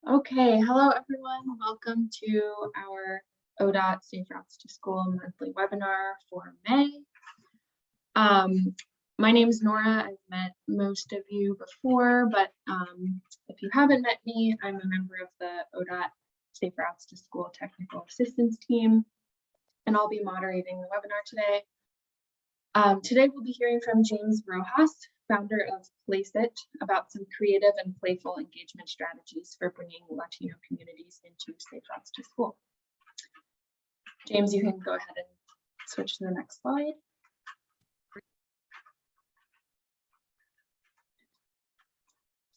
Okay, hello everyone. Welcome to our ODOT Safe Routes to School monthly webinar for May. My name is Nora. I've met most of you before, but if you haven't met me, I'm a member of the ODOT Safe Routes to School Technical Assistance Team, and I'll be moderating the webinar today. Today we'll be hearing from James Rojas, founder of Place It, about some creative and playful engagement strategies for bringing Latino communities into Safe Routes to School. James, you can go ahead and switch to the next slide.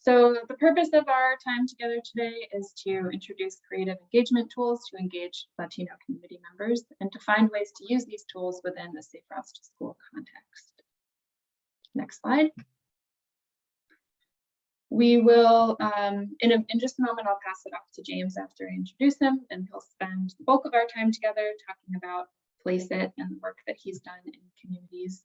So the purpose of our time together today is to introduce creative engagement tools to engage Latino community members and to find ways to use these tools within the Safe Routes to School context. Next slide. We will, in just a moment, I'll pass it off to James after I introduce him, and he'll spend the bulk of our time together talking about Place It and the work that he's done in communities.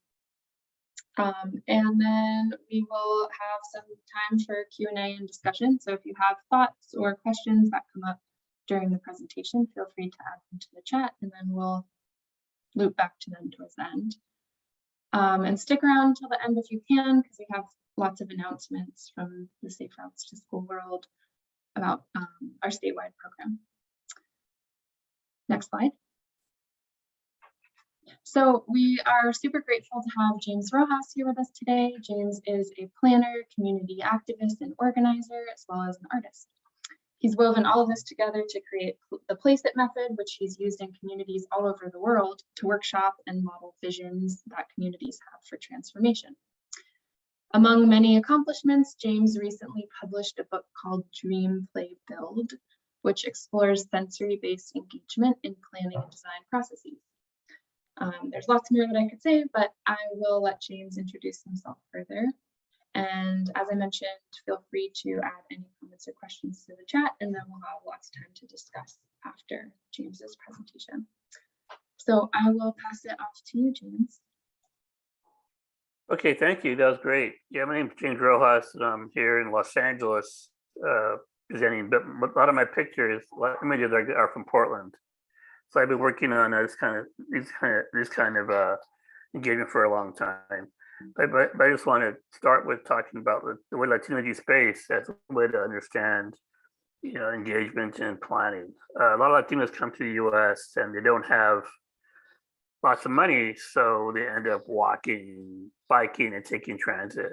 And then we will have some time for Q&A and discussion. So if you have thoughts or questions that come up during the presentation, feel free to add them to the chat, and then we'll loop back to them towards the end. And stick around till the end if you can, because we have lots of announcements from the Safe Routes to School world about our statewide program. Next slide. So we are super grateful to have James Rojas here with us today. James is a planner, community activist, and organizer, as well as an artist. He's woven all of this together to create the Place It method, which he's used in communities all over the world to workshop and model visions that communities have for transformation. Among many accomplishments, James recently published a book called Dream, Play, Build, which explores sensory-based engagement in planning and design processes. There's lots more that I could say, but I will let James introduce himself further. And as I mentioned, feel free to add any comments or questions to the chat, and then we'll have lots of time to discuss after James's presentation. So I will pass it off to you, James. Okay, thank you. That was great. Yeah, my name is James Rojas, and I'm here in Los Angeles presenting. But a lot of my pictures, images are from Portland. So I've been working on this kind of engagement for a long time. But I just want to start with talking about the way Latino space as a way to understand, engagement and planning. A lot of Latinos come to the U.S. and they don't have lots of money, so they end up walking, biking, and taking transit.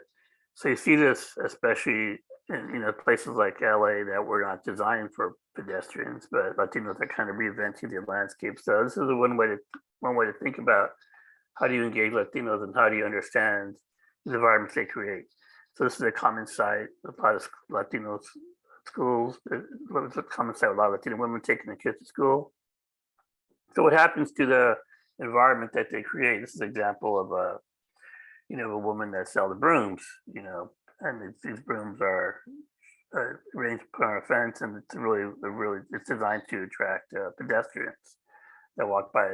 So you see this especially in places like LA that were not designed for pedestrians, but Latinos are kind of reinventing the landscape. So this is one way to think about how do you engage Latinos and how do you understand the environments they create. So this is a common site. A lot of Latino schools. It's a common site with a lot of Latino women taking their kids to school. So what happens to the environment that they create? This is an example of a woman that sells the brooms, and these brooms are arranged on a fence, and it's designed to attract pedestrians that walk by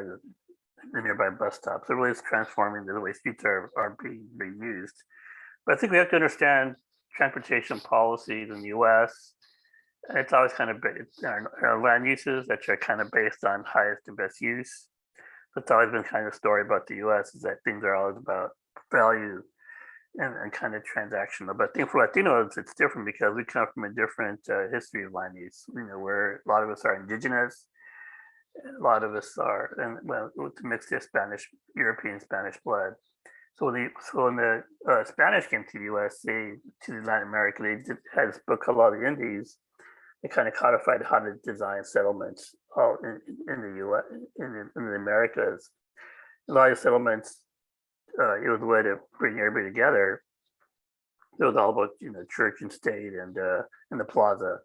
the nearby bus stops. So really it's transforming the way streets are being used. But I think we have to understand transportation policies in the US. And it's always kind of based on our land uses that are kind of based on highest and best use. That's always been kind of a story about the US, is that things are always about value and kind of transactional. But I think for Latinos, it's different because we come from a different history of land use, where a lot of us are indigenous. A lot of us are, and well, with mixed European Spanish blood. So when the Spanish came to the U.S., to Latin America, they had this book called All the Indies. They kind of codified how to design settlements all in the U.S. in the Americas. A lot of settlements, it was a way to bring everybody together. It was all about church and state and the plaza.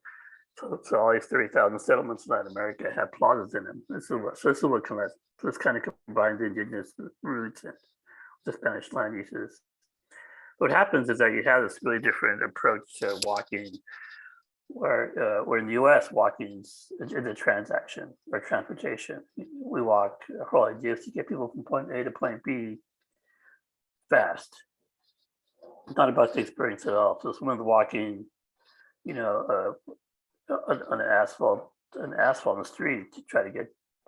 So all these 30,000 settlements in Latin America have plazas in them. This is what kind of combines the indigenous roots and the Spanish land uses. What happens is that you have this really different approach to walking, where in the U.S. walking is a transaction or transportation. We walk. Our whole idea is to get people from point A to point B fast. It's not about the experience at all. So someone's walking, on an asphalt on the street to try to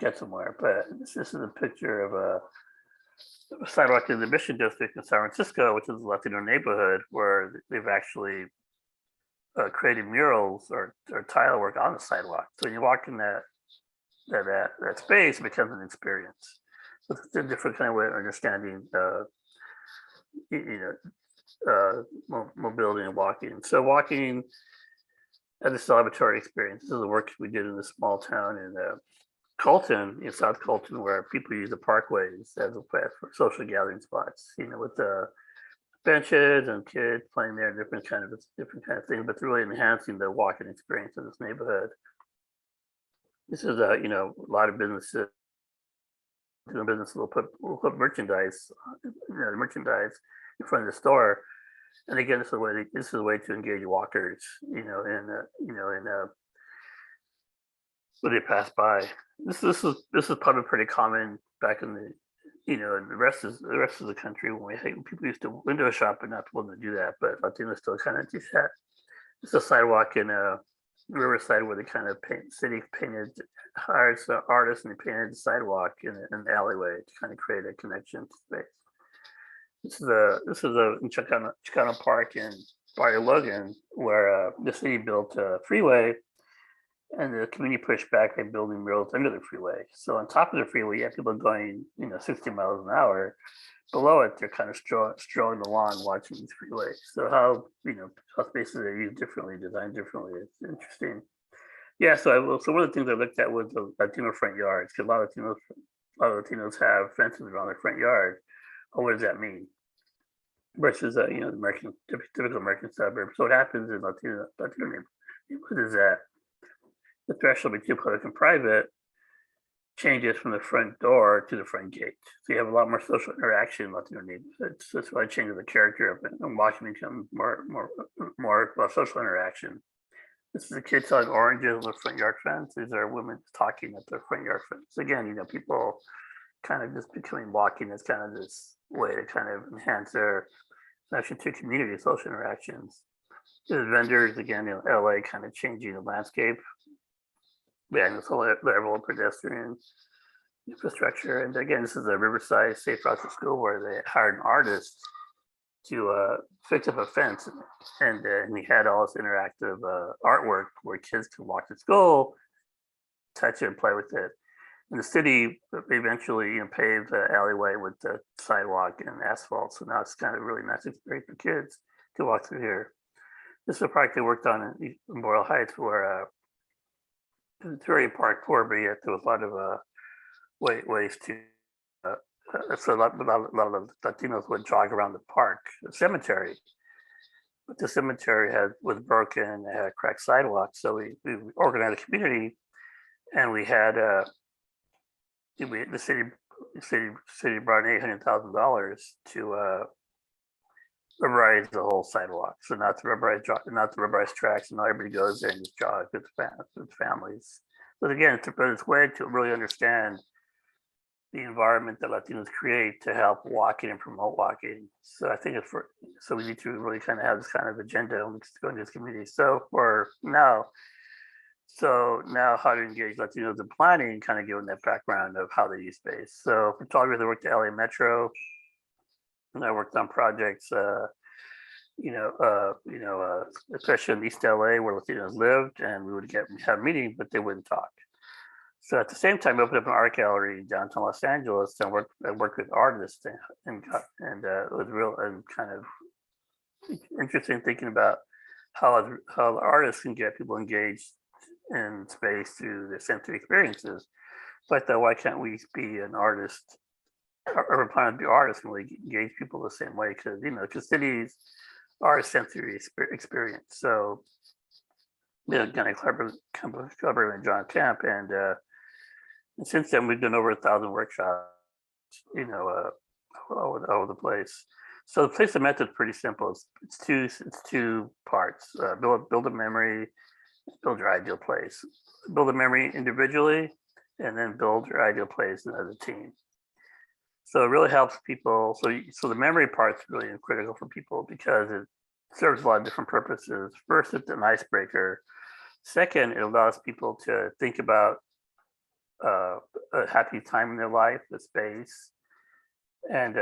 get somewhere. But this is a picture of a sidewalk in the Mission District in San Francisco, which is a Latino neighborhood where they've actually created murals or tile work on the sidewalk. So when you walk in that space, it becomes an experience. So it's a different kind of way of understanding, mobility and walking. So walking as a celebratory experience. This is the work we did in a small town in Colton, in South Colton, where people use the parkways as a place for social gathering spots. With the benches and kids playing there, different kind of things, but really enhancing the walking experience of this neighborhood. This is a lot of businesses. Business will put merchandise in front of the store, and again, this is a way to engage walkers, when they pass by. This is probably pretty common back in the in the rest of the country when people used to window shop, but not willing to do that. But Latinos still kind of do that. It's a sidewalk in Riverside where they kind of city painted, hired some artists, and they painted the sidewalk in an alleyway to kind of create a connection space. This is in Chicano Park in Barrio Logan, where the city built a freeway, and the community pushed back by building murals under the freeway. So on top of the freeway, you have people going 60 miles an hour. Below it, they're kind of strolling along, watching these freeways. So how spaces are used differently, designed differently. It's interesting. Yeah. So one of the things I looked at was the Latino front yards, because a lot of Latinos have fences around their front yard. What does that mean? Versus the typical American suburb. So what happens in Latino neighborhood is that the threshold between public and private changes from the front door to the front gate. So you have a lot more social interaction in Latino neighborhoods. That's why it changes the character of it. And walking becomes more social interaction. This is a kid selling oranges on the front yard fence. These are women talking at the front yard fence. Again, people kind of just becoming walking as kind of this way to kind of enhance their connection to community social interactions. There's vendors, again, LA kind of changing the landscape. Yeah, this whole level of pedestrian infrastructure. And again, this is a Riverside Safe Routes to School where they hired an artist to fix up a fence. And he had all this interactive artwork where kids can walk to school, touch it and play with it. And the city eventually paved the alleyway with the sidewalk and asphalt. So now it's kind of a really nice experience for kids to walk through here. This is a project they worked on in Boyle Heights where it's very park poor, but yet there was a lot of ways to. So a lot of Latinos would jog around the park, the cemetery, but the cemetery was broken and it had cracked sidewalks. So we organized a community, and we had the city brought $800,000 to rubberize the whole sidewalk. So not the rubberized tracks, and now everybody goes there and just jogs with families. But again, it's a way to really understand the environment that Latinos create to help walking and promote walking. So I think so we need to really kind of have this kind of agenda when we go into this community. So now how to engage Latinos in planning, kind of given that background of how they use space. So photographers that worked at LA Metro, and I worked on projects, especially in East LA where Latinos lived, and we would have meetings, but they wouldn't talk. So at the same time, I opened up an art gallery in downtown Los Angeles and worked with artists, and it was real and kind of interesting thinking about how the artists can get people engaged in space through their sensory experiences. So I thought, why can't we be an artist? Urban planners be artists and really engage people the same way, because cities are a sensory experience. So kind of collaborating with John Kemp, and since then we've done over 1,000 workshops, all over the place. So the placement method is pretty simple. It's two parts: build a memory, build your ideal place. Build a memory individually, and then build your ideal place as a team. So it really helps people. So the memory part is really critical for people because it serves a lot of different purposes. First, it's an icebreaker Second, it allows people to think about a happy time in their life, the space, and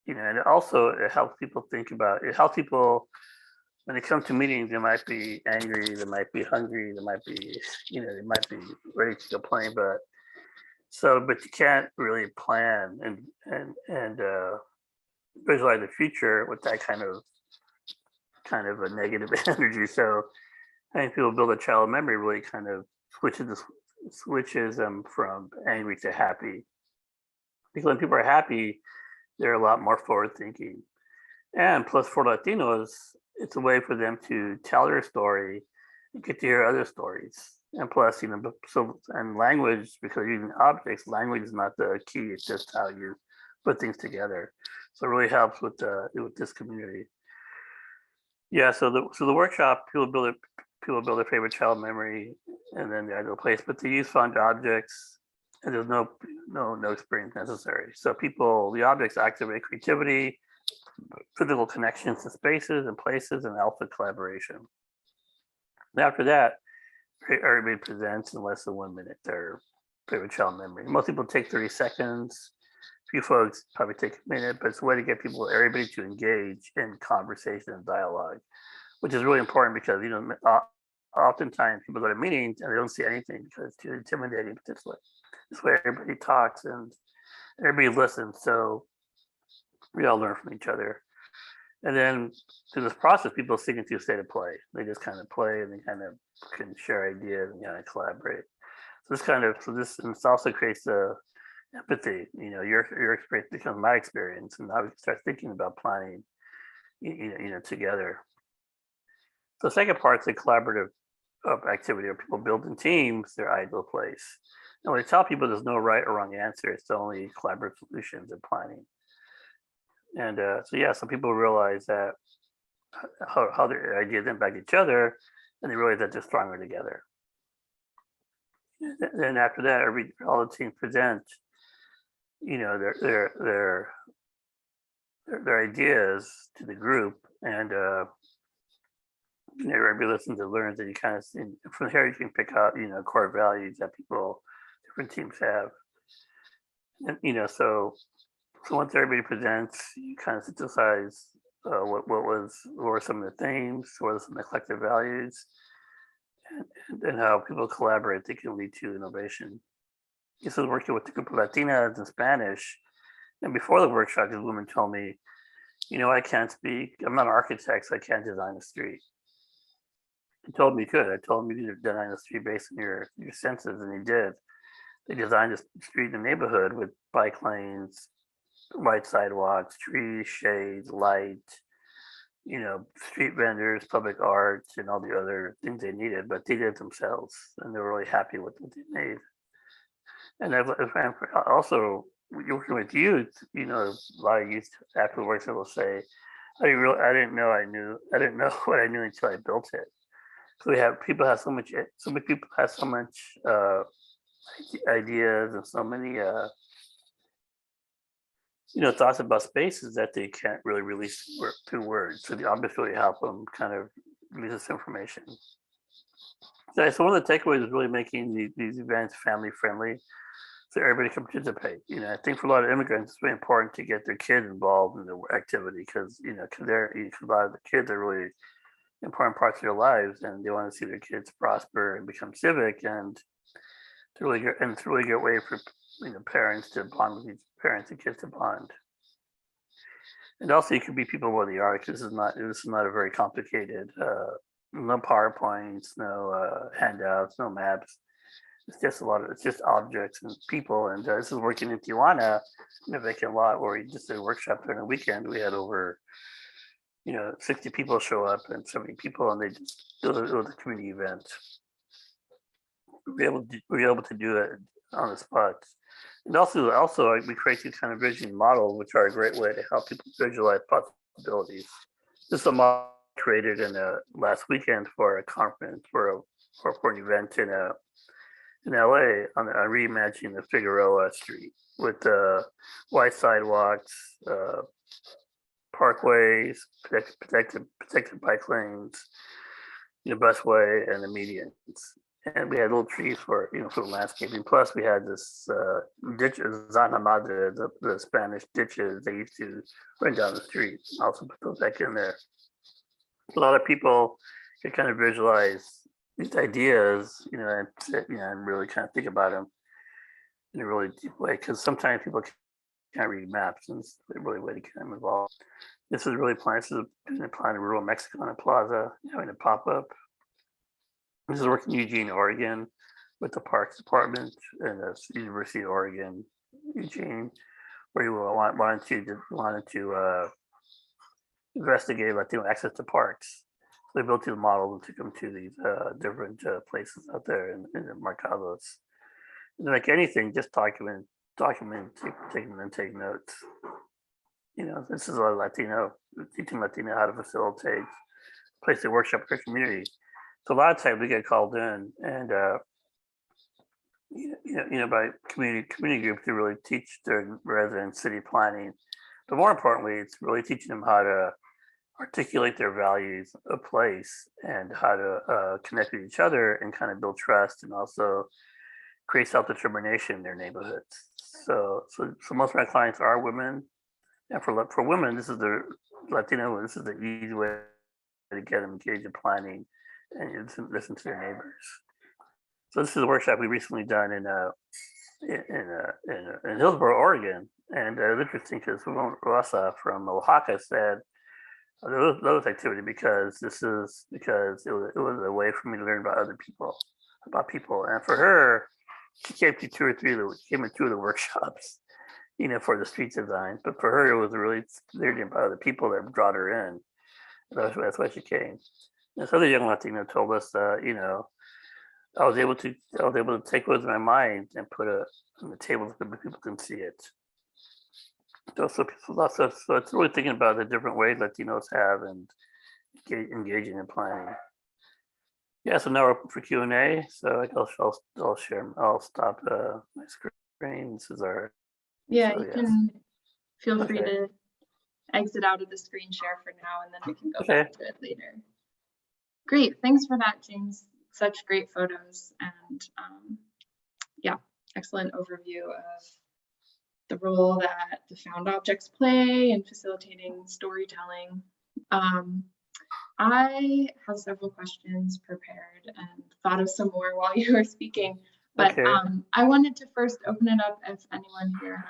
and also it helps people think about. It helps people when they come to meetings. They might be angry, they might be hungry, they might be, they might be ready to complain, but you can't really plan and visualize the future with that kind of a negative energy. So I think people build a child memory really kind of switches them from angry to happy. Because when people are happy, they're a lot more forward thinking. And plus for Latinos, it's a way for them to tell their story and get to hear other stories. And plus, and language, because using objects, language is not the key. It's just how you put things together. So it really helps with this community. Yeah. So the workshop, people build their favorite child memory, and then the ideal place. But they use found objects, and there's no experience necessary. So the objects activate creativity, physical connections to spaces and places, and alpha collaboration. And after that, everybody presents in less than 1 minute their favorite child memory. Most people take 30 seconds. A few folks probably take a minute, but it's a way to get everybody to engage in conversation and dialogue, which is really important because oftentimes people go to meetings and they don't see anything because it's too intimidating. But this way everybody talks and everybody listens. So we all learn from each other. And then through this process, people sink into a state of play. They just kind of play and they kind of can share ideas and kind of collaborate. So this also creates the empathy. Your experience becomes my experience, and now we can start thinking about planning, together. So the second part is the collaborative activity, where people build in teams their ideal place. And when I tell people there's no right or wrong answer, it's only collaborative solutions and planning. And so people realize that how their ideas impact each other, and they realize that they're stronger together. Then after that, all the teams present, their ideas to the group, and everybody listens and learns, and you kind of from here you can pick out core values that different teams have, and so once everybody presents, you kind of synthesize what were some of the themes, what are some of the collective values, and how people collaborate, they can lead to innovation. This is working with a group of Latinas in Spanish, and before the workshop, this woman told me, I can't speak. I'm not an architect, so I can't design a street. He told me he could. I told him you need to design a street based on your senses, and he did. They designed a street in the neighborhood with bike lanes, white sidewalks, trees, shades, light, street vendors, public art, and all the other things they needed, but they did it themselves, and they were really happy with what they made. And I've also working with youth, a lot of youth afterwards will say, I didn't know what I knew until I built it. So people have so many people have so much ideas and so many thoughts about spaces that they can't really release through words. So the objects really help them kind of release this information. So one of the takeaways is really making these events family friendly, so everybody can participate. I think for a lot of immigrants, it's really important to get their kids involved in the activity because a lot of the kids are really important parts of their lives, and they want to see their kids prosper and become civic, and it's a really good way for parents to bond with these parents and kids to bond. And also, you can meet people where they are, because this is not a very complicated. No PowerPoints, no handouts, no maps. It's just objects and people. And this is working in Tijuana, in a vacant lot where we just did a workshop during the weekend. We had over 60 people show up and 70 people, and it was a community event. We were able to do it on the spot. And also we create these kind of vision models, which are a great way to help people visualize possibilities. This is a model created in last weekend for a conference for an event in LA on reimagining the Figueroa Street with wide sidewalks, parkways, protected bike lanes, the busway and the medians. And we had little trees for, for the landscaping. Plus we had this ditches, Zana Madre, the Spanish ditches they used to run down the street. Also put those back in there. A lot of people could kind of visualize these ideas, and sit, and really kind of think about them in a really deep way. Because sometimes people can't read maps, and it's a really way to get them involved. This is really planned. This is planned in rural Mexico on a plaza, having a pop up. This is working in Eugene, Oregon, with the Parks Department and the University of Oregon, Eugene, where you wanted to investigate Latino access to parks. So they built the model and took them to these different places out there in the Mercados. And like anything, just document, take notes. This is a Latino, teaching Latino how to facilitate, place a workshop for community. So a lot of times we get called in and, by community groups to really teach their residents city planning. But more importantly, it's really teaching them how to articulate their values of place and how to connect with each other and kind of build trust and also create self-determination in their neighborhoods. So most of my clients are women, and for women, this is the Latino. This is the easy way to get them engaged in planning and listen to their neighbors. So this is a workshop we recently done in Hillsboro, Oregon, and it's interesting because Rosa from Oaxaca said those activity because it was a way for me to learn about people, and for her, she came to two of the workshops, for the street design. But for her, it was really learning about the people that brought her in. That's why she came. This other young Latino told us, I was able to take what was in my mind and put it on the table so people can see it. So it's really thinking about the different ways Latinos have and engaging in planning. Yeah, so now we're open for Q&A. So I'll share. I'll stop my screen. This is our. Yeah, you can feel free to exit out of the screen share for now, and then we can go back to it later. Great, thanks for that, James. Such great photos and excellent overview of the role that the found objects play in facilitating storytelling. I have several questions prepared and thought of some more while you were speaking, but I wanted to first open it up if anyone here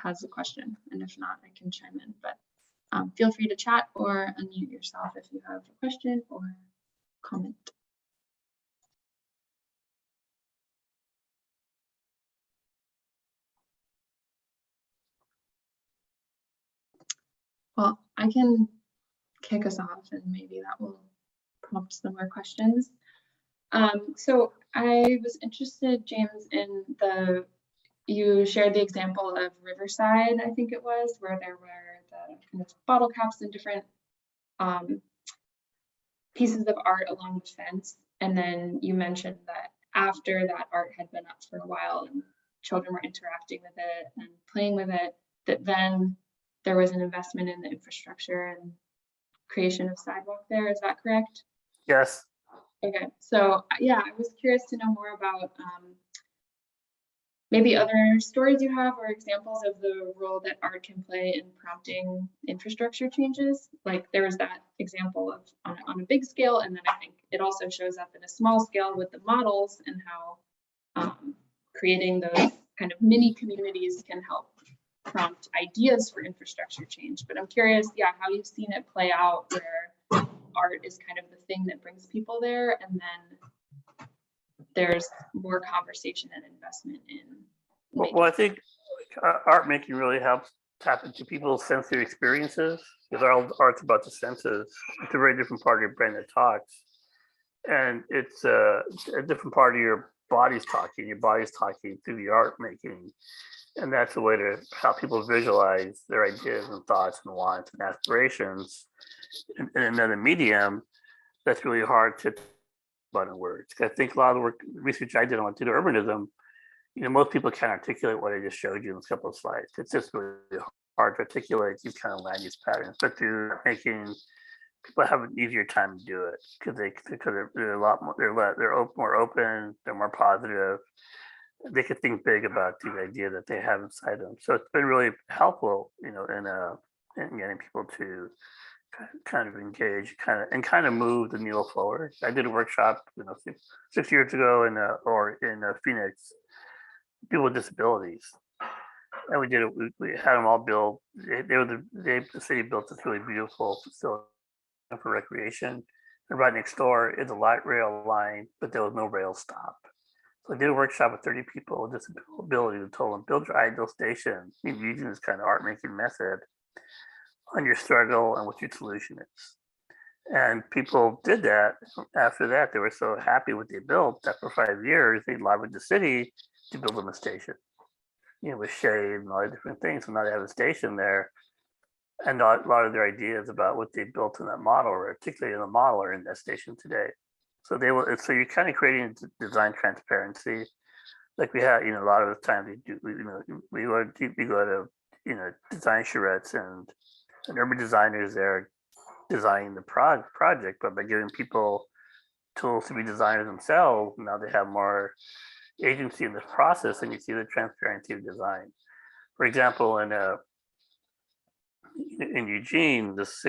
has a question, and if not, I can chime in, but feel free to chat or unmute yourself if you have a question or comment. Well, I can kick us off and maybe that will prompt some more questions. So I was interested, James, in you shared the example of Riverside, I think it was, where there were the kind of bottle caps and different pieces of art along the fence. And then you mentioned that after that art had been up for a while and children were interacting with it and playing with it, that then there was an investment in the infrastructure and creation of sidewalk there. Is that correct? Yes. Okay, so yeah, I was curious to know more about maybe other stories you have or examples of the role that art can play in prompting infrastructure changes. Like there was that example of on a big scale, and then I think it also shows up in a small scale with the models and how creating those kind of mini communities can help prompt ideas for infrastructure change. But I'm curious, how you've seen it play out where art is kind of the thing that brings people there, and then there's more conversation and investment in. Well, I think art making really helps tap into people's sensory experiences, because all art's about the senses. It's a very different part of your brain that talks, and it's a different part of your body's talking. Your body's talking through the art making, and that's a way to help people visualize their ideas and thoughts and wants and aspirations in another medium that's really hard to about in words. I think a lot of the research I did on Latino urbanism, most people can't articulate what I just showed you in a couple of slides. It's just really hard to articulate these kind of land use patterns. But through making, people have an easier time to do it because they're a lot more more open, they're more positive. They could think big about the idea that they have inside them. So it's been really helpful, in getting people to kind of engage, kind of move the needle forward. I did a workshop, 6 years ago in Phoenix, people with disabilities, and we did it. We had them all build. The city built this really beautiful facility for recreation, and right next door is a light rail line, but there was no rail stop. So I did a workshop with 30 people with disability and told them, build your ideal station using this kind of art making method on your struggle and what your solution is. And people did that. After that, they were so happy with what they built that for 5 years, they lobbied with the city to build them a station, with shade and all the different things. So now they have a station there. And a lot of their ideas about what they built in that model, or particularly in the model, are in that station today. So so you're kind of creating design transparency. Like we had, a lot of the time we go to, design charrettes and urban designers there designing the project, but by giving people tools to be designers themselves, now they have more agency in the process, and you see the transparency of design. For example, in Eugene, this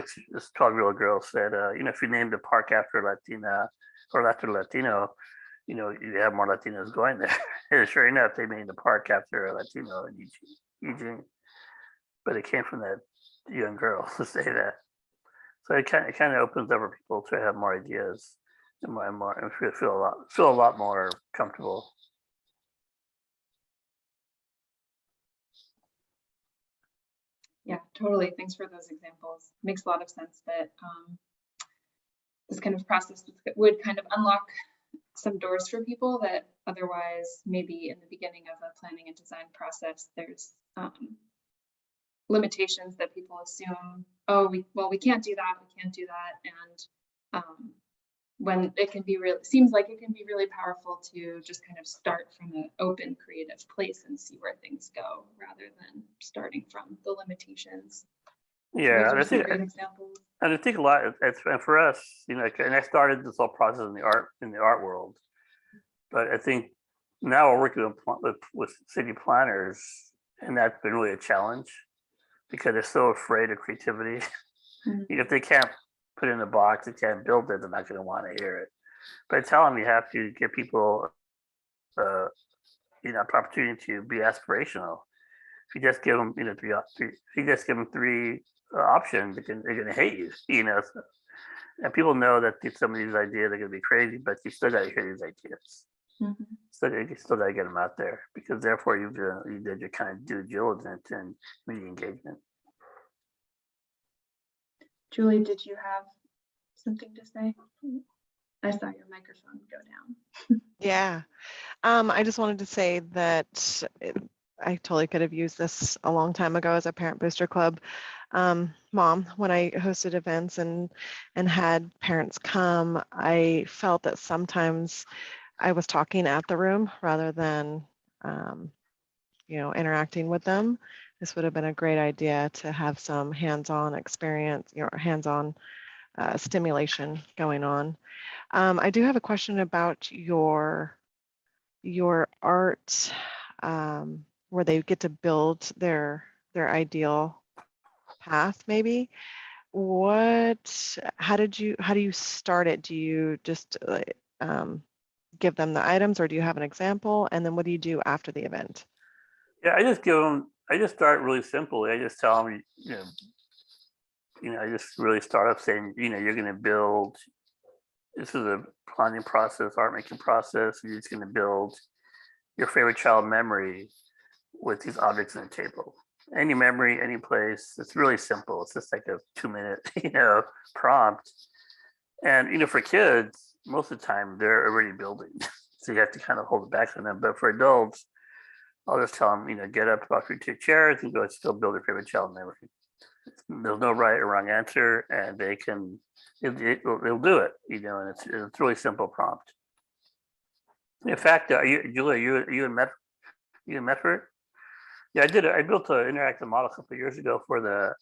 12-year-old girl said, if you named the park after Latina or after Latino, you have more Latinos going there. And sure enough, they named the park after a Latino in Eugene. But it came from that young girl to say that. So it kind of opens up for people to have more ideas and more and feel a lot more comfortable. Yeah, totally. Thanks for those examples. Makes a lot of sense that this kind of process would kind of unlock some doors for people that otherwise maybe in the beginning of a planning and design process, there's limitations that people assume, we can't do that, and when it can be seems like it can be really powerful to just kind of start from an open creative place and see where things go rather than starting from the limitations. Yeah, so those are great examples. And I think a lot, and for us, and I started this whole process in the art world, but I think now we're working with city planners, and that's been really a challenge because they're so afraid of creativity. Mm-hmm. If they can't put it in a box, they can't build it, they're not going to want to hear it. But I tell them you have to give people, opportunity to be aspirational. If you just give them, three options, they're going to hate you. So, and people know that some of these ideas are going to be crazy, but you still got to hear these ideas. Mm-hmm. So you still got to get them out there because therefore you did your kind of due diligence and media engagement. Julie, did you have something to say? I saw your microphone go down. Yeah, I just wanted to say that I totally could have used this a long time ago as a Parent Booster Club mom. When I hosted events and had parents come, I felt that sometimes I was talking at the room rather than, interacting with them. This would have been a great idea to have some hands-on experience, hands-on stimulation going on. I do have a question about your art, where they get to build their ideal path. Maybe how do you start it? Do you just give them the items, or do you have an example? And then what do you do after the event? Yeah, I just start really simply. I just tell them, I just really start up saying, you're going to build. This is a planning process, art making process. You're just going to build your favorite child memory with these objects on the table. Any memory, any place. It's really simple. It's just like a 2-minute, prompt. And for kids, most of the time they're already building, so you have to kind of hold it back from them. But for adults, I'll just tell them, get up off your 2 chairs and go still build your favorite child memory. There's no right or wrong answer, and they'll do it, and it's really simple prompt. In fact, Julia, you in Medford? Yeah, I did. I built an interactive model a couple of years ago for the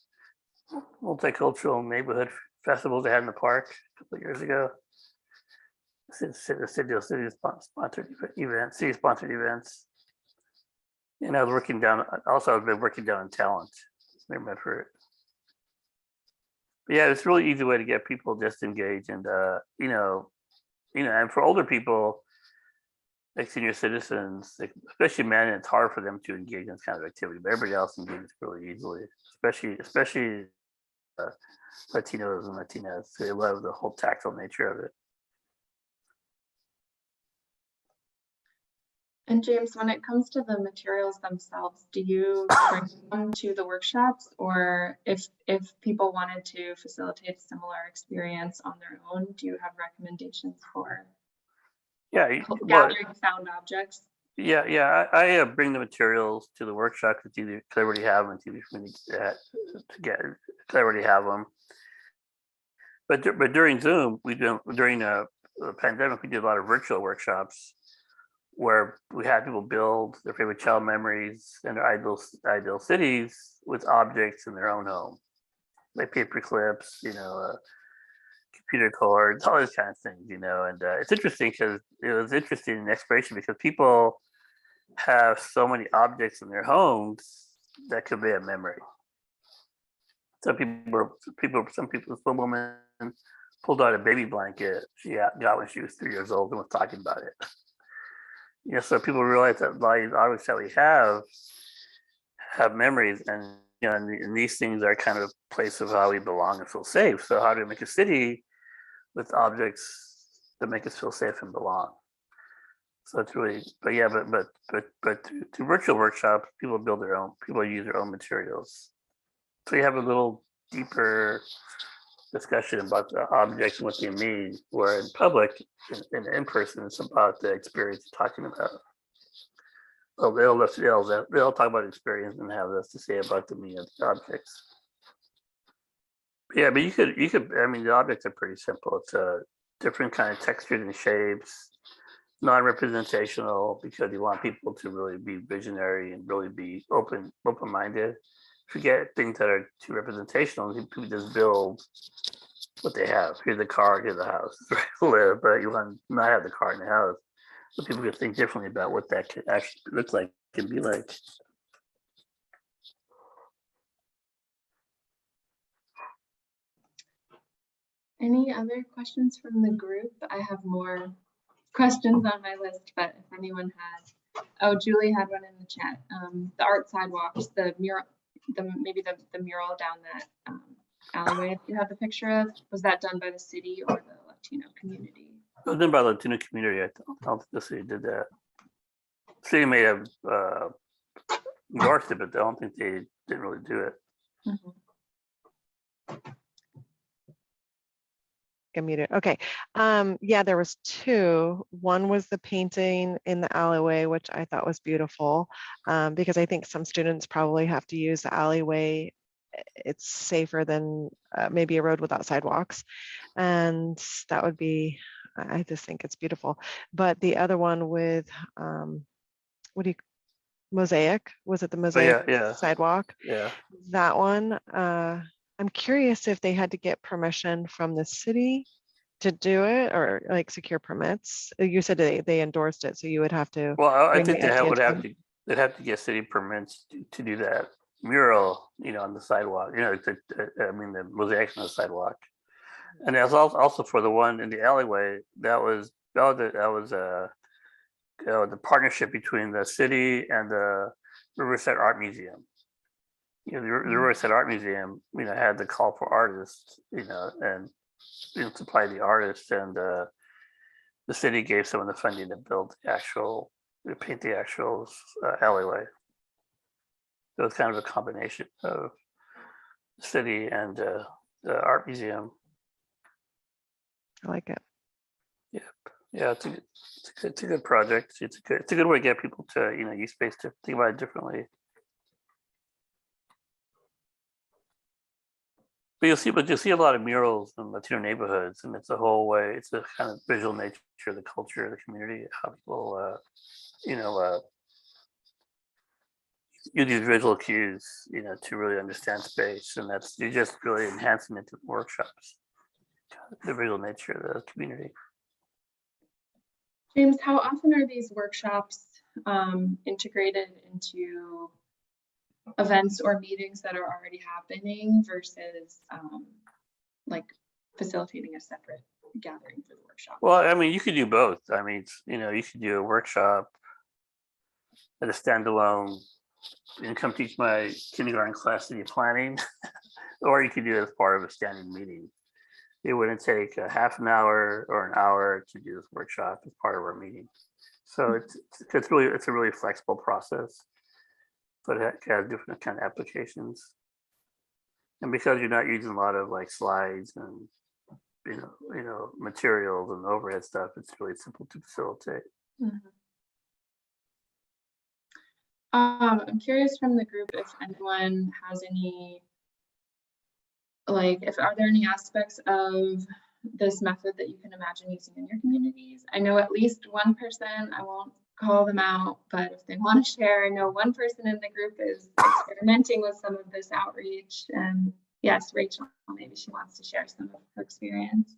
multicultural neighborhood festivals they had in the park a couple of years ago. City sponsored events, city sponsored events. And I was working down, also I've been working down in Talent. Never for it. But yeah, it's a really easy way to get people just engaged and, and for older people, like senior citizens, especially men, it's hard for them to engage in this kind of activity, but everybody else engages really easily, especially Latinos and Latinas. They love the whole tactile nature of it. And James, when it comes to the materials themselves, do you bring them to the workshops, or if people wanted to facilitate a similar experience on their own, do you have recommendations for gathering found objects? Yeah. I bring the materials to the workshop because either I already have them, it's easy for me to get because I already have them. But during Zoom, during the pandemic, we did a lot of virtual workshops where we had people build their favorite child memories and their ideal cities with objects in their own home, like paper clips, computer cords, all those kind of things, and it's interesting because it was interesting in exploration because people have so many objects in their homes that could be a memory. Some woman pulled out a baby blanket she got when she was 3 years old and was talking about it. So people realize that a lot of these objects that we have memories, and and these things are kind of a place of how we belong and feel safe. So how do we make a city with objects that make us feel safe and belong? So it's really, but through virtual workshops, people use their own materials. So you have a little deeper discussion about the objects and what they mean, where in public, in person, it's about the experience you're talking about. Well, they'll talk about experience and have this to say about the meaning of the objects. Yeah, but you could, I mean, the objects are pretty simple. It's a different kind of textures and shapes, non-representational, because you want people to really be visionary and really be open-minded. Forget things that are too representational. People just build what they have. Here's the car, here's the house, right? Live, but you want to not have the car in the house. So people could think differently about what that could actually look like and be like. Any other questions from the group? I have more questions on my list, but if anyone has, Julie had one in the chat. The art sidewalks, the mural, maybe the mural down that alleyway you have the picture of, was that done by the city or the Latino community? It was done by the Latino community. I don't think the city did that. The city may have endorsed it, but I don't think they didn't really do it. Okay. Yeah, there was two. One was the painting in the alleyway, which I thought was beautiful, because I think some students probably have to use the alleyway. It's safer than maybe a road without sidewalks. And that would be, I just think it's beautiful. But the other one with, mosaic, was it the mosaic sidewalk? Yeah. That one, I'm curious if they had to get permission from the city to do it, or like secure permits. You said they endorsed it, so you would have to. Well, I think they'd have to get city permits to do that mural, on the sidewalk. The mosaics on the sidewalk, and that's also for the one in the alleyway. That was the partnership between the city and the Riverside Art Museum. The Riverside Art Museum, had the call for artists, and supply the artists, and the city gave some of the funding to paint the actual alleyway. So it's kind of a combination of the city and the art museum. I like it. Yeah, it's a good project. It's a good way to get people to use space to think about it differently. But you'll see a lot of murals in Latino neighborhoods, and it's a whole way. It's a kind of visual nature of the culture of the community. How people, use these visual cues, to really understand space, and you're just really enhancing it to workshops. the visual nature of the community. James, how often are these workshops integrated into events or meetings that are already happening versus like facilitating a separate gathering for the workshop? Well, I mean, you could do both. I mean, you could do a workshop at a standalone and come teach my kindergarten class city planning, or you could do it as part of a standing meeting. It wouldn't take a half an hour or an hour to do this workshop as part of our meeting. So it's a really flexible process, but it has different kind of applications. And because you're not using a lot of like slides and materials and overhead stuff, it's really simple to facilitate. Mm-hmm. I'm curious from the group if anyone has any, are there any aspects of this method that you can imagine using in your communities? I know at least one person, I won't call them out, but if they want to share, I know one person in the group is experimenting with some of this outreach. And yes, Rachel, maybe she wants to share some of her experience.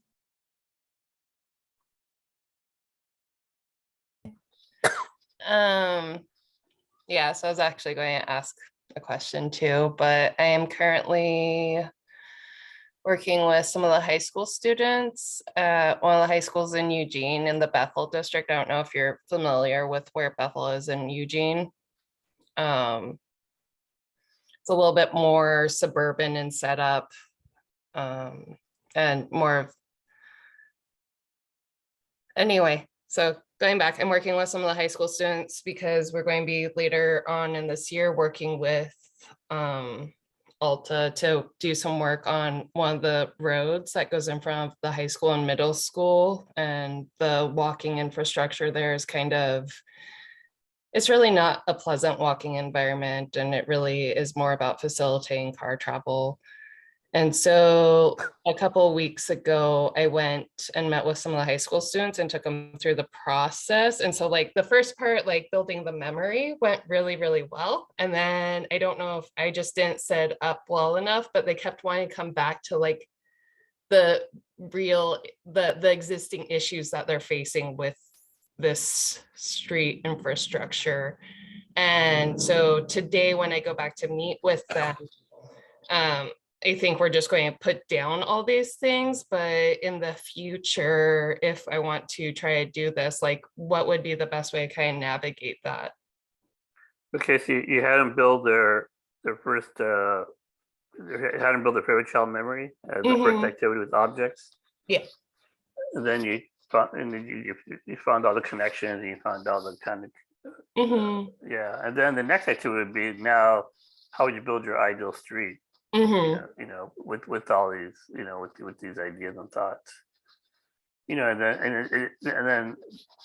Yeah, so I was actually going to ask a question too, but I am currently working with some of the high school students at one of the high schools in Eugene in the Bethel district. I don't know if you're familiar with where Bethel is in Eugene. It's a little bit more suburban and set up and more of, anyway, so going back, I'm working with some of the high school students because we're going to be later on in this year working with Alta to do some work on one of the roads that goes in front of the high school and middle school, and the walking infrastructure there is it's really not a pleasant walking environment, and it really is more about facilitating car travel. And so a couple of weeks ago, I went and met with some of the high school students and took them through the process. And so like the first part, like building the memory, went really, really well. And then I don't know if I just didn't set up well enough, but they kept wanting to come back to like the existing issues that they're facing with this street infrastructure. And so today when I go back to meet with them, I think we're just going to put down all these things, but in the future, if I want to try to do this, like what would be the best way to kind of navigate that? Okay, so you had them build their first, had them build their favorite child memory as the first activity with objects. Yeah. And then you found all the connections, and you found all the kind of, yeah. And then the next activity would be, now, how would you build your ideal street? With all these, with these ideas and thoughts, and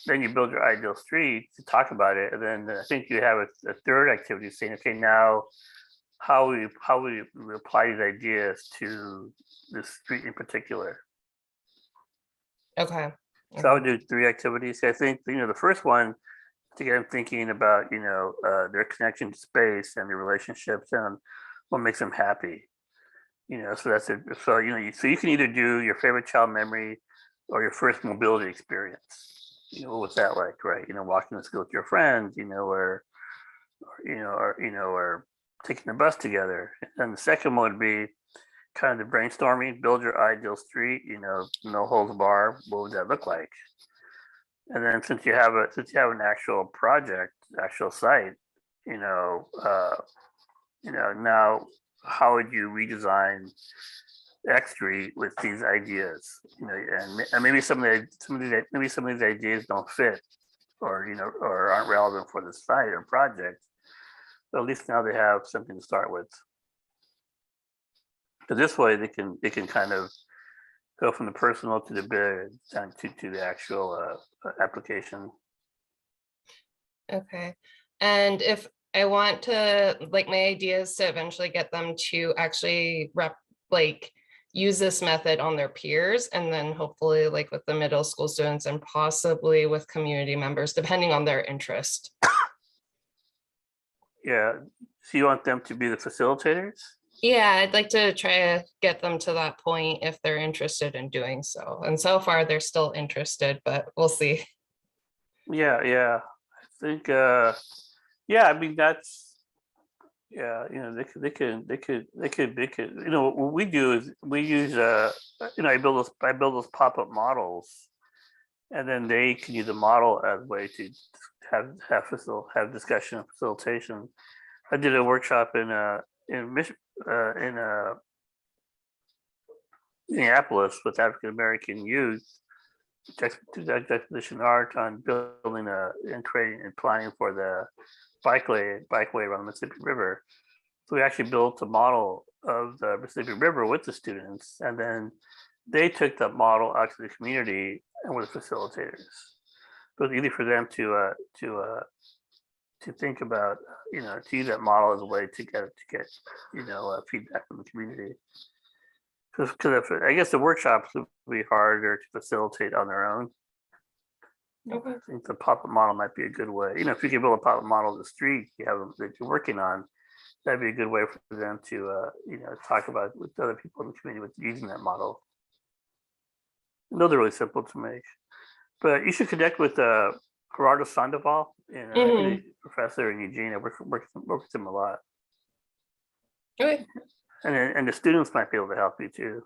then you build your ideal street to talk about it, and then I think you have a third activity saying, okay, now how will you apply these ideas to this street in particular? Okay. So I would do 3 activities. I think the first one, to get them thinking about their connection to space and their relationships and what makes them happy. So that's it. So so you can either do your favorite child memory or your first mobility experience. What's that like, right? Walking to school with your friends, or taking the bus together. And the second one would be kind of the brainstorming, build your ideal street, no holds barred. What would that look like? And then since you have an actual project, actual site, now how would you redesign X Street with these ideas? And maybe some of these ideas don't fit, or aren't relevant for the site or project. But at least now they have something to start with. So this way they can kind of go from the personal to the big to the actual application. Okay. And if I want to, like, my idea is to eventually get them to actually use this method on their peers, and then hopefully like with the middle school students and possibly with community members, depending on their interest. Yeah. So you want them to be the facilitators? Yeah, I'd like to try to get them to that point if they're interested in doing so. And so far they're still interested, but we'll see. Yeah. I think, yeah, I mean, that's, yeah, they could, what we do is we use, I build those pop-up models, and then they can use a model as a way to have discussion and facilitation. I did a workshop in Minneapolis with African American youth, exposition art on building and creating and planning for the bikeway around the Mississippi River. So we actually built a model of the Mississippi River with the students, and then they took that model out to the community and were the facilitators. So it's easy for them to think about, to use that model as a way to get feedback from the community. Because I guess the workshops would be harder to facilitate on their own. I think the pop-up model might be a good way. If you can build a pop-up model of the street you have that you're working on, that'd be a good way for them to talk about with other people in the community with using that model. Those are really simple to make. But you should connect with Gerardo Sandoval, and he's a professor in Eugene. I work with him a lot. Okay. And the students might be able to help you too.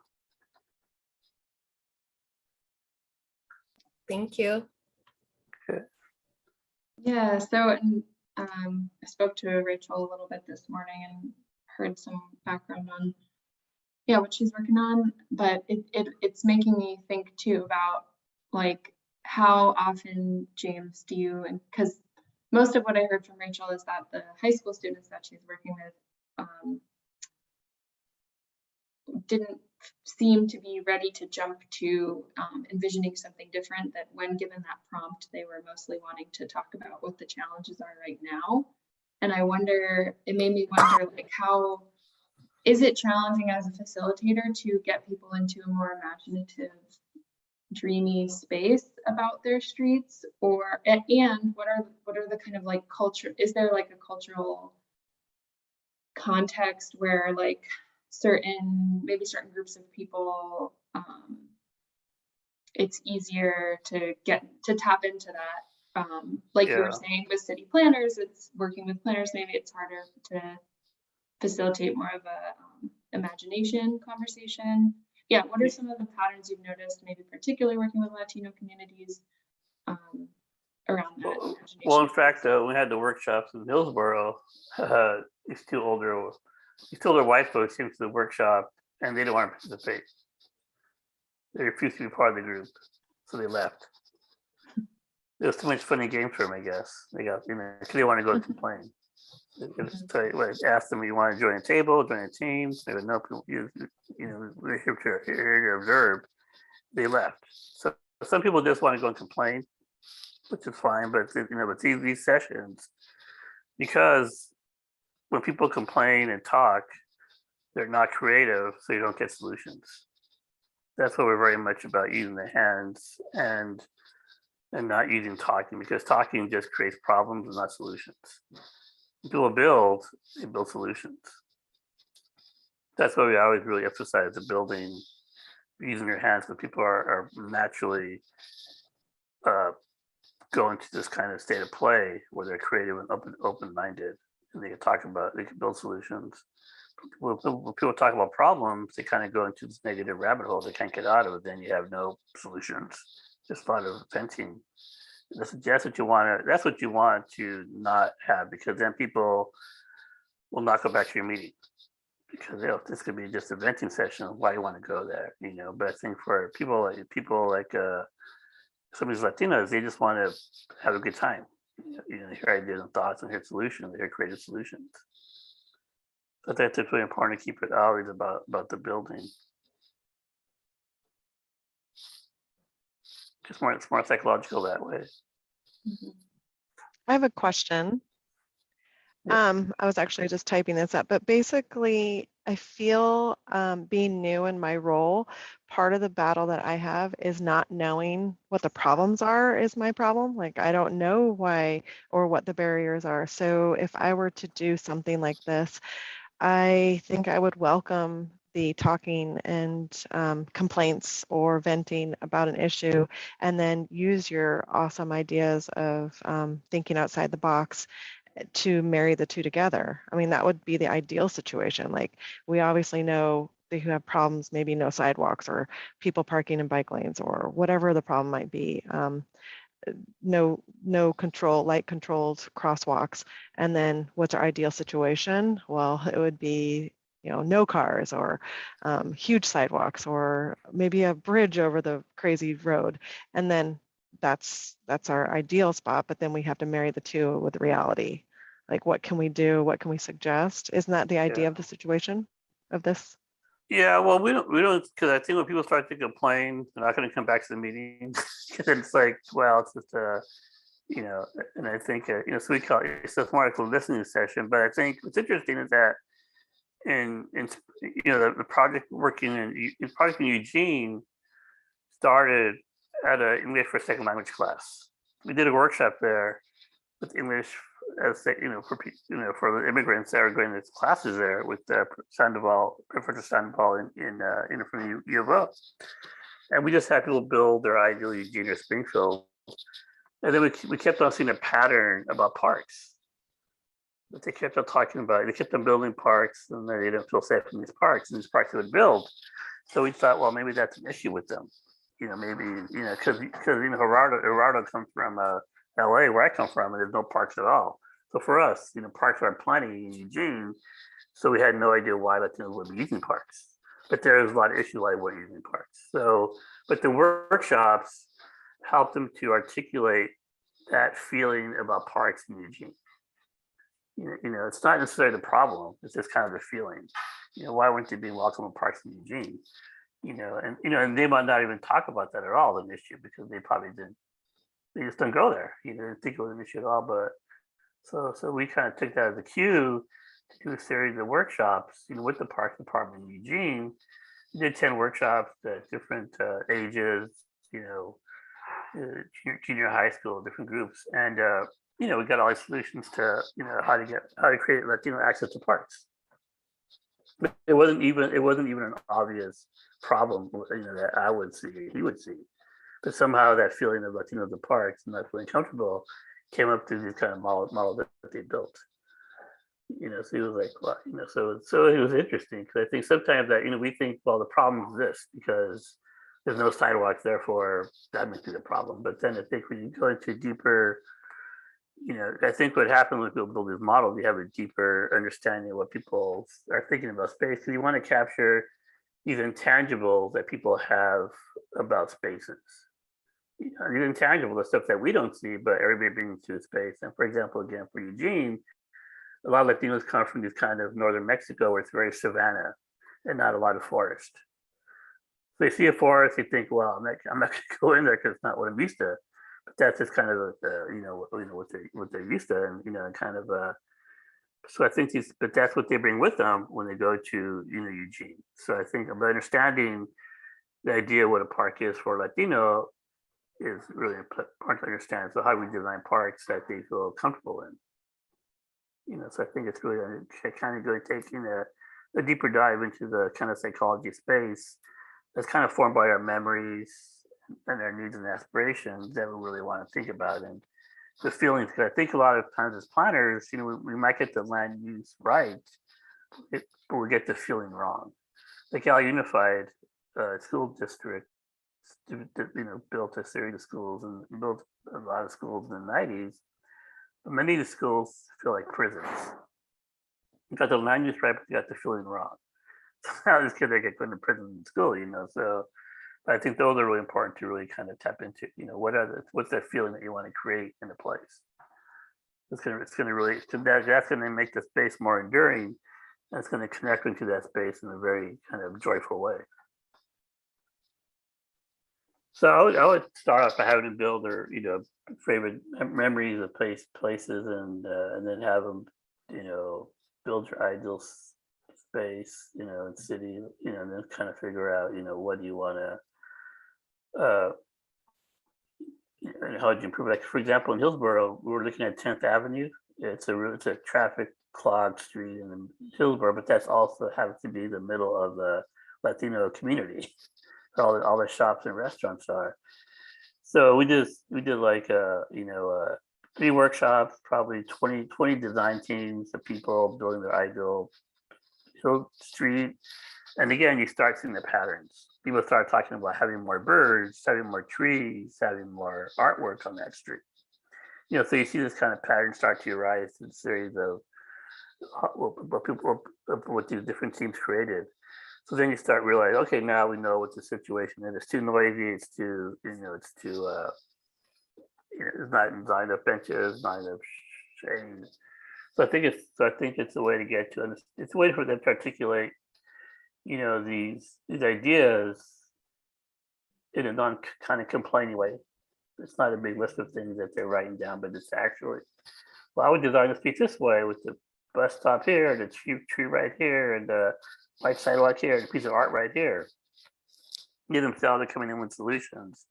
Thank you. Okay. Yeah, so I spoke to Rachel a little bit this morning and heard some background on what she's working on, but it's making me think too about like how often, James, do you, and because most of what I heard from Rachel is that the high school students that she's working with didn't seem to be ready to jump to envisioning something different, that when given that prompt, they were mostly wanting to talk about what the challenges are right now. And it made me wonder, like, how is it challenging as a facilitator to get people into a more imaginative, dreamy space about their streets, and what are the kind of like culture, is there like a cultural context where like certain groups of people, it's easier to tap into that, like you were saying with city planners, it's working with planners, maybe it's harder to facilitate more of a imagination conversation. What are some of the patterns you've noticed, maybe particularly working with Latino communities, around that imagination? Well, in fact, we had the workshops in Hillsborough. These two older white folks came to the workshop and they didn't want to participate. They refused to be part of the group, so they left. There was too much funny games for them, I guess. They got, because they want to go and complain. Ask them, you want to join a table, join a team? They would know, we're here to observe. They left. So some people just want to go and complain, which is fine, but but these sessions, because when people complain and talk, they're not creative, so you don't get solutions. That's what we're very much about, using the hands and not using talking, because talking just creates problems and not solutions. People build, they build solutions. That's why we always really emphasize the building, using your hands, because people are naturally going to this kind of state of play where they're creative and open-minded, and they can build solutions. When people talk about problems, they kind of go into this negative rabbit hole they can't get out of it. Then you have no solutions, just a lot of venting. That's what you want. That's what you want to not have, because then people will not go back to your meeting, because this could be just a venting session. Why you want to go there, But I think for people like some of these Latinos, they just want to have a good time. Hear ideas and thoughts and hear solutions, hear creative solutions. But that's really important to keep it always about the building. It's more psychological that way. I have a question. I was actually just typing this up, but basically I feel being new in my role, part of the battle that I have is not knowing what the problems are is my problem. Like, I don't know why or what the barriers are. So if I were to do something like this, I think I would welcome the talking and complaints or venting about an issue, and then use your awesome ideas of thinking outside the box to marry the two together. I mean, that would be the ideal situation. Like, we obviously know they who have problems, maybe no sidewalks or people parking in bike lanes or whatever the problem might be. No control, light controlled crosswalks. And then what's our ideal situation? Well, it would be, no cars or huge sidewalks or maybe a bridge over the crazy road. And then that's our ideal spot, but then we have to marry the two with reality. Like, what can we do? What can we suggest? Isn't that the idea of the situation of this? Yeah, well, we don't, because I think when people start to complain, they're not going to come back to the meeting. Because it's like, well, it's just and I think, so we call it, it's a more like a listening session. But I think what's interesting is that in the project in Eugene started at an English for second language class. We did a workshop there with English as for the immigrants that are going to classes there with Sandoval, Professor Sandoval from U of O. And we just had people build their ideal Eugene or Springfield. And then we kept on seeing a pattern about parks. But they kept on talking about, they kept on building parks, and they didn't feel safe in these parks, and these parks they would build. So we thought, well, maybe that's an issue with them. Maybe, because Gerardo comes from LA, where I come from, and there's no parks at all. So for us, parks are plenty in Eugene. So we had no idea why Latinos would be using parks. But there's a lot of issues why they weren't using parks. So, but the workshops helped them to articulate that feeling about parks in Eugene. It's not necessarily the problem. It's just kind of the feeling. Why weren't they being welcome in parks in Eugene? And they might not even talk about that at all, an issue, because they probably didn't. They just don't go there. Didn't think it was an issue at all. But so we kind of took that as a cue to do a series of workshops, with the Parks Department in Eugene. We did 10 workshops at different ages, junior high school, different groups, and we got all these solutions to how to create Latino access to parks. But it wasn't even an obvious problem, that I would see, he would see. But somehow that feeling of Latinos in parks and not feeling comfortable came up through these kind of models that they built. So he was like, well, so it was interesting, because I think sometimes that, we think, well, the problem is this because there's no sidewalks, therefore that must be the problem. But then I think when you go into deeper, I think what happens when people build these models, you have a deeper understanding of what people are thinking about space. Because you want to capture these intangibles that people have about spaces. These intangibles are stuff that we don't see, but everybody brings to space. And for example, again, for Eugene, a lot of Latinos come from this kind of northern Mexico where it's very savanna and not a lot of forest. So they see a forest, they think, well, I'm not going to go in there because it's not what I'm used to. But that's just kind of what they're used to, and kind of. So I think but that's what they bring with them when they go to Eugene. So I think about understanding the idea of what a park is for Latino is really important to understand. So how we design parks that they feel comfortable in. So I think it's really kind of going taking a deeper dive into the kind of psychology space that's kind of formed by our memories and our needs and aspirations that we really want to think about, and the feelings. Because I think a lot of times as planners, we might get the land use right, but we get the feeling wrong. Like Cal Unified School District, built a series of schools and built a lot of schools in the 90s. But many of the schools feel like prisons. You got the land use right, but you got the feeling wrong. So now these kids are getting put in prison in school, So I think those are really important to really kind of tap into. What's that feeling that you want to create in a place? It's gonna really that's gonna make the space more enduring, and it's gonna connect into that space in a very kind of joyful way. So I would start off by having them build their favorite memories of places, and then have them build your ideal space and city, and then kind of figure out what do you want to and how do you improve? Like for example, in Hillsborough, we were looking at 10th Avenue it's a traffic clogged street in Hillsborough, but that's also happens to be the middle of the Latino community. All the shops and restaurants are. So we did like 3 workshops, probably 20 design teams of people building their ideal street. And again, you start seeing the patterns. People start talking about having more birds, having more trees, having more artwork on that street. So you see this kind of pattern start to arise in a series of what these different teams created. So then you start realizing, okay, now we know what the situation is. It's too noisy. It's too, it's not designed enough benches, not enough shade. So I think it's a way to get to, it's a way for them to articulate, these ideas in a non kind of complaining way. It's not a big list of things that they're writing down, but it's actually, well, I would design the street this way with the bus stop here, and the tree right here, and the white sidewalk here, and a piece of art right here. Give themselves to coming in with solutions,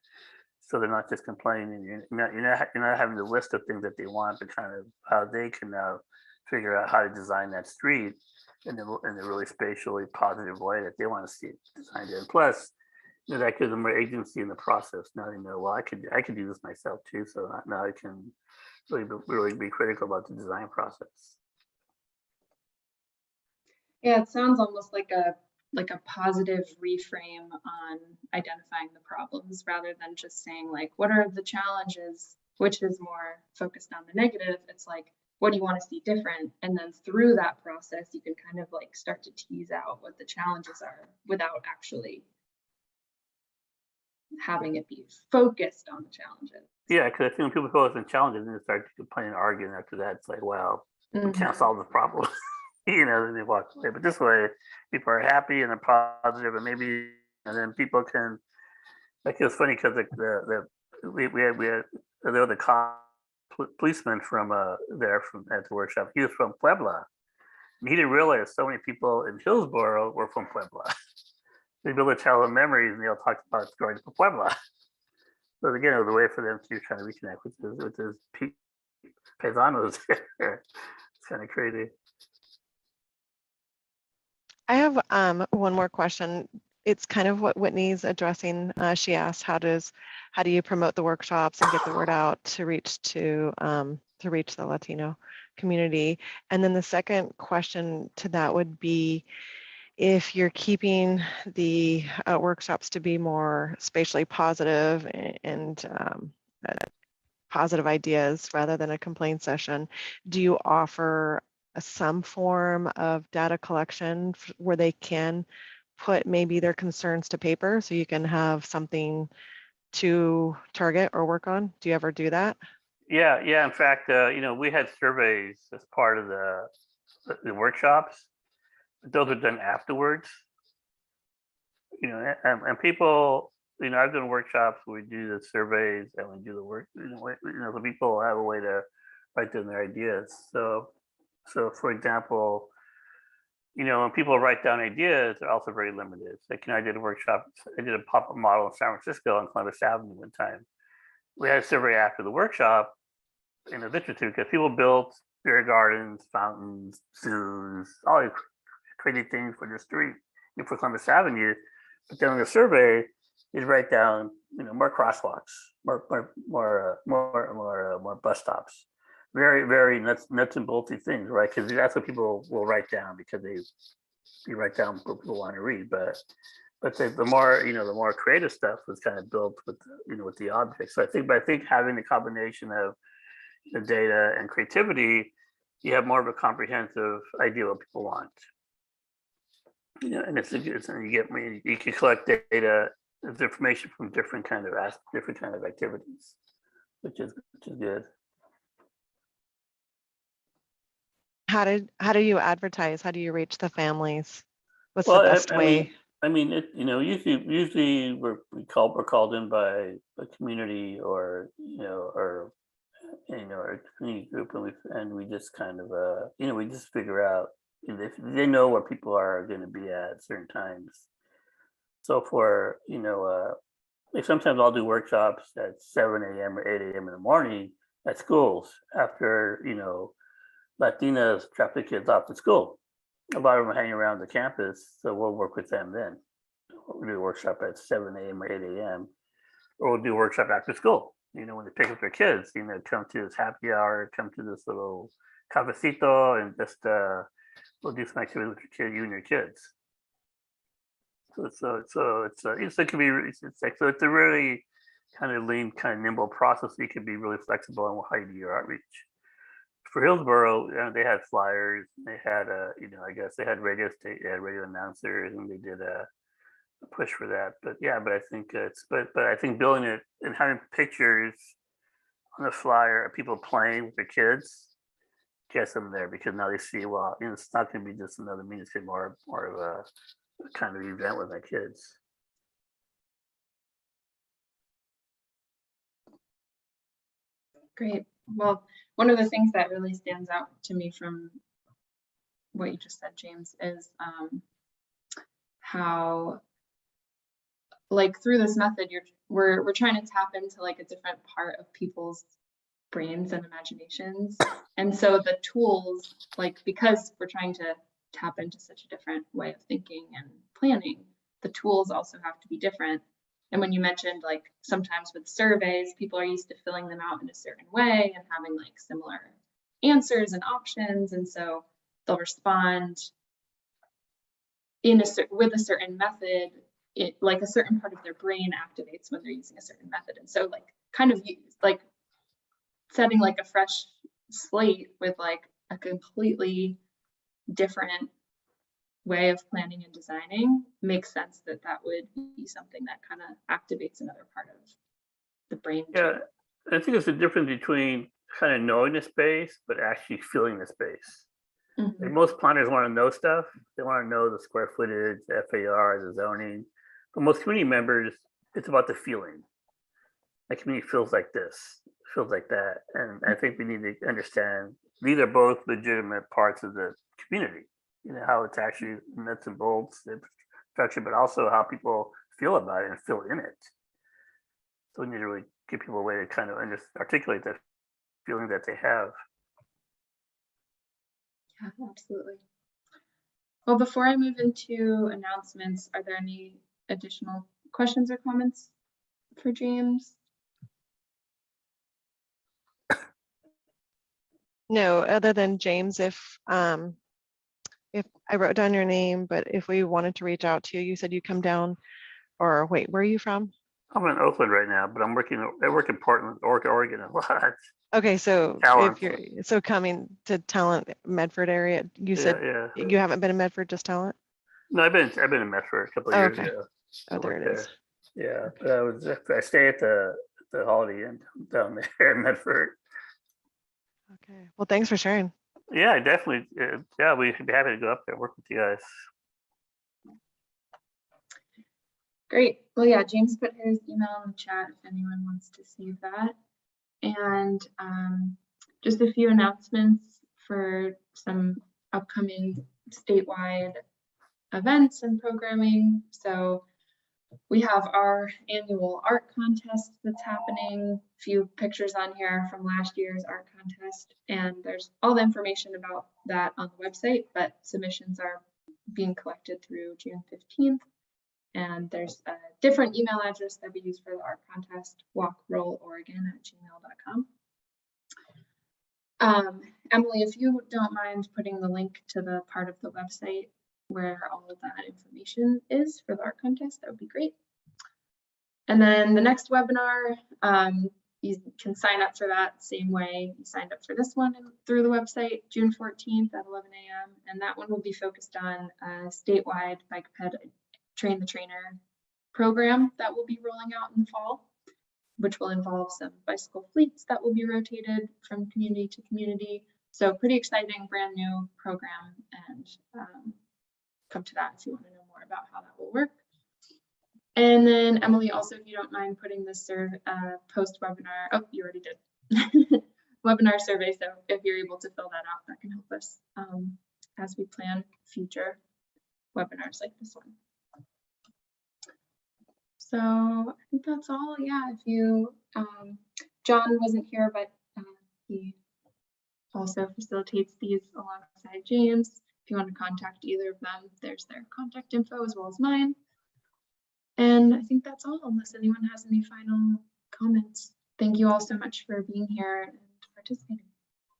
so they're not just complaining. You're not having the list of things that they want, but kind of how they can now figure out how to design that street in a really spatially positive way that they want to see it designed in. Plus, that gives them more agency in the process. Now they know, well, I could do this myself too. So now I can really be critical about the design process. Yeah, it sounds almost like a positive reframe on identifying the problems rather than just saying like, what are the challenges, which is more focused on the negative. It's like, what do you want to see different? And then through that process, you can kind of like start to tease out what the challenges are without actually having it be focused on the challenges. Yeah, because I think when people focus on challenges and they start complaining and arguing after that, it's like, well, we can't solve the problem. Then they walk away. But this way, people are happy and they're positive, and maybe, and then people can. Like, it was funny because we had there was a policeman from there from at the workshop. He was from Puebla, and he didn't realize so many people in Hillsborough were from Puebla. They built a childhood memories, and they all talked about going to Puebla. So again, it was a way for them to try to reconnect with his paisanos. It's kind of crazy. I have one more question. It's kind of what Whitney's addressing. She asked, how do you promote the workshops and get the word out to reach the Latino community? And then the second question to that would be, if you're keeping the workshops to be more spatially positive and positive ideas rather than a complaint session, do you offer some form of data collection where they can put maybe their concerns to paper so you can have something to target or work on? Do you ever do that? Yeah. In fact, we had surveys as part of the workshops. Those are done afterwards. And people, I've done workshops where we do the surveys and we do the work. The people have a way to write down their ideas. So for example, when people write down ideas, they're also very limited. Like, I did a workshop, I did a pop-up model in San Francisco on Columbus Avenue one time. We had a survey after the workshop, and it was interesting because people built beer gardens, fountains, zoos, all these crazy things for the street, for Columbus Avenue. But then in the survey, you write down, more crosswalks, more bus stops. Very, very nuts and bolty things, right? Because that's what people will write down, because you write down what people want to read. But the more creative stuff was kind of built with with the objects. So I think having the combination of the data and creativity, you have more of a comprehensive idea what people want. And you can collect data, information from different kind of activities, which is good. How do you advertise? How do you reach the families? What's the best way? Usually we're called in by a community or a community group, and we just kind of we just figure out if they know where people are going to be at certain times. So for like sometimes I'll do workshops at 7 a.m. or 8 a.m. in the morning at schools after Latinas drop the kids off to school. A lot of them are hanging around the campus, so we'll work with them then. We'll do a workshop at 7 a.m. or 8 a.m. Or we'll do a workshop after school. You know, when they pick up their kids, you know, come to this happy hour, come to this little cafecito, and just we'll do some activity with your kid, you and your kids. It can be so it's a really kind of lean, kind of nimble process. You can be really flexible on how you do your outreach. For Hillsborough, they had flyers. They had I guess they had radio announcers, and they did a push for that. But yeah, but I think building it and having pictures on the flyer of people playing with their kids gets them there, because now they see, well, it's not going to be just another meeting, it's going to be more of a kind of event with my kids. Great. Well, one of the things that really stands out to me from what you just said, James, is how, like, through this method, we're trying to tap into like a different part of people's brains and imaginations. And so the tools, like, because we're trying to tap into such a different way of thinking and planning, the tools also have to be different. And when you mentioned, like, sometimes with surveys, people are used to filling them out in a certain way and having like similar answers and options. And so they'll respond with a certain method. It, like, a certain part of their brain activates when they're using a certain method. And so, like, kind of like setting like a fresh slate with like a completely different way of planning and designing makes sense that would be something that kind of activates another part of the brain. Yeah, I think it's the difference between kind of knowing the space, but actually feeling the space. Mm-hmm. Like, most planners want to know stuff. They want to know the square footage, the FAR, the zoning. But most community members, it's about the feeling. My community feels like this, feels like that. And I think we need to understand these are both legitimate parts of the community. You know, how it's actually nuts and bolts, the structure, but also how people feel about it and feel in it. So we need to really give people a way to kind of articulate that feeling that they have. Yeah, absolutely. Well, before I move into announcements, are there any additional questions or comments for James? No, other than James, if I wrote down your name, but if we wanted to reach out to you, you said you come down, or wait, where are you from? I'm in Oakland right now, but I work in Portland, Oregon a lot. Okay, so Talent. if you're coming to Talent, Medford area, you said you haven't been in Medford, just Talent? No, I've been in Medford a couple of years ago. Oh, there it is. Yeah, but I stay at the Holiday Inn down there in Medford. Okay, well, thanks for sharing. Yeah, definitely. Yeah, we'd be happy to go up there and work with you guys. Great. Well, yeah, James put his email in the chat if anyone wants to save that. And just a few announcements for some upcoming statewide events and programming. So we have our annual art contest that's happening. A few pictures on here from last year's art contest, and there's all the information about that on the website, but submissions are being collected through June 15th. And there's a different email address that we use for the art contest, walkrollOregon@gmail.com. Emily, if you don't mind putting the link to the part of the website where all of that information is for the art contest, that would be great. And then the next webinar, you can sign up for that same way you signed up for this one through the website, June 14th at 11 a.m. And that one will be focused on a statewide bike ped Train the Trainer program that will be rolling out in the fall, which will involve some bicycle fleets that will be rotated from community to community. So pretty exciting, brand new program, and come to that if you want to know more about how that will work. And then Emily, also, if you don't mind putting this post-webinar, oh, you already did, webinar survey. So if you're able to fill that out, that can help us as we plan future webinars like this one. So I think that's all. Yeah, if you, John wasn't here, but he also facilitates these alongside James. If you want to contact either of them, there's their contact info as well as mine. And I think that's all, unless anyone has any final comments. Thank you all so much for being here and participating.